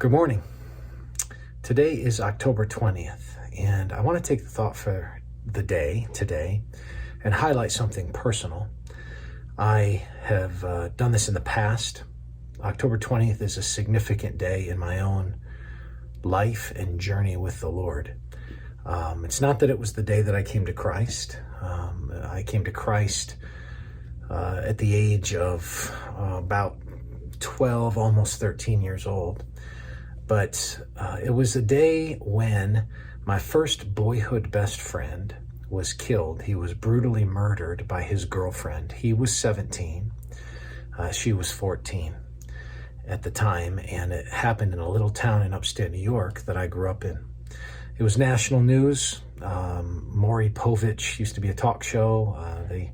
Good morning. Today is October 20th, and I want to take the thought for the day today and highlight something personal. I have done this in the past. October 20th is a significant day in my own life and journey with the Lord. It's not that it was the day that I came to Christ. I came to Christ at the age of about 12, almost 13 years old. But it was a day when my first boyhood best friend was killed. He was brutally murdered by his girlfriend. He was 17. She was 14 at the time, and it happened in a little town in upstate New York that I grew up in. It was national news. Maury Povich used to be a talk show. They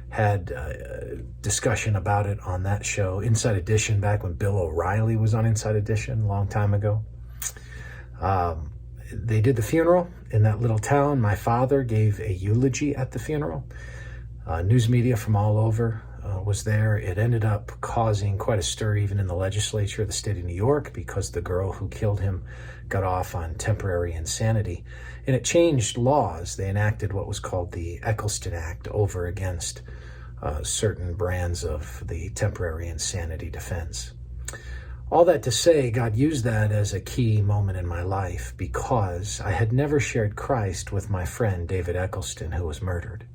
had discussion about it on that show, Inside Edition, back when Bill O'Reilly was on Inside Edition a long time ago. They did the funeral in that little town. My father gave a eulogy at the funeral. News media from all over was there. It ended up causing quite a stir even in the legislature of the state of New York because the girl who killed him got off on temporary insanity. And it changed laws. They enacted what was called the Eccleston Act over against certain brands of the temporary insanity defense. All that to say, God used that as a key moment in my life because I had never shared Christ with my friend David Eccleston, who was murdered.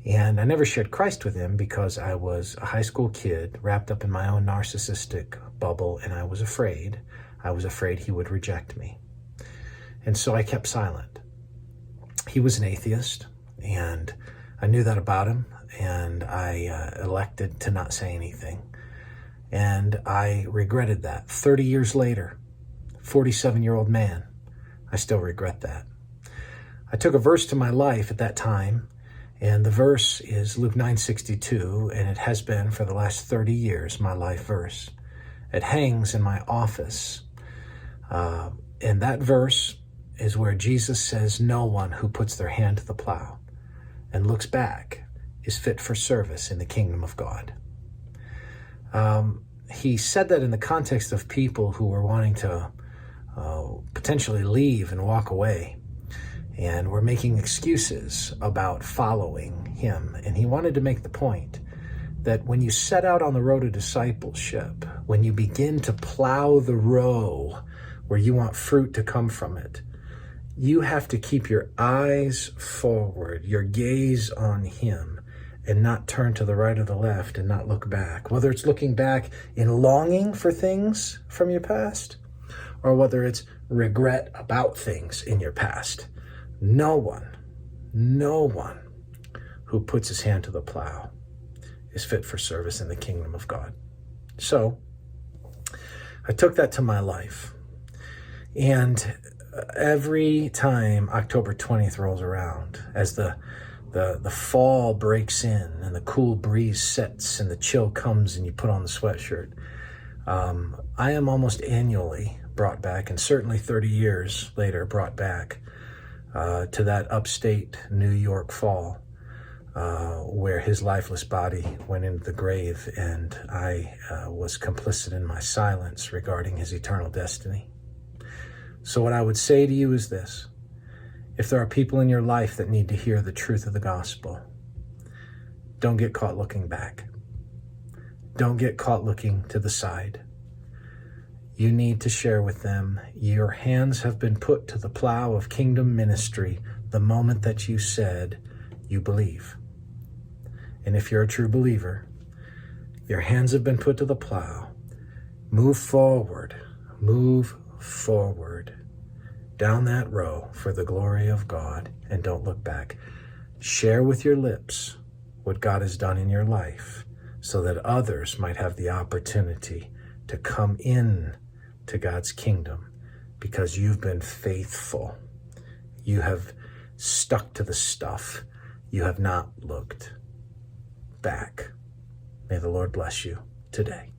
And I never shared Christ with him because I was a high school kid wrapped up in my own narcissistic bubble, and I was afraid. I was afraid he would reject me. And so I kept silent. He was an atheist, and I knew that about him, and I elected to not say anything. And I regretted that. 30 years later, 47-year-old man, I still regret that. I took a verse to my life at that time, and the verse is Luke 9:62, and it has been for the last 30 years my life verse. It hangs in my office. And that verse is where Jesus says, "No one who puts their hand to the plow and looks back is fit for service in the kingdom of God." He said that in the context of people who were wanting to potentially leave and walk away, and were making excuses about following him. And he wanted to make the point that when you set out on the road of discipleship, when you begin to plow the row where you want fruit to come from it, you have to keep your eyes forward, your gaze on him, and not turn to the right or the left and not look back. Whether it's looking back in longing for things from your past, or whether it's regret about things in your past. No one who puts his hand to the plow is fit for service in the kingdom of God. So I took that to my life. And every time October 20th rolls around, as the fall breaks in and the cool breeze sets and the chill comes and you put on the sweatshirt, I am almost annually brought back, and certainly 30 years later brought back to that upstate New York fall where his lifeless body went into the grave, and I was complicit in my silence regarding his eternal destiny. So what I would say to you is this: if there are people in your life that need to hear the truth of the gospel, don't get caught looking back. Don't get caught looking to the side. You need to share with them. Your hands have been put to the plow of kingdom ministry the moment that you said you believe. And if you're a true believer, your hands have been put to the plow. Move forward down that row for the glory of God, and don't look back. Share with your lips what God has done in your life so that others might have the opportunity to come in to God's kingdom because you've been faithful. You have stuck to the stuff. You have not looked back. May the Lord bless you today.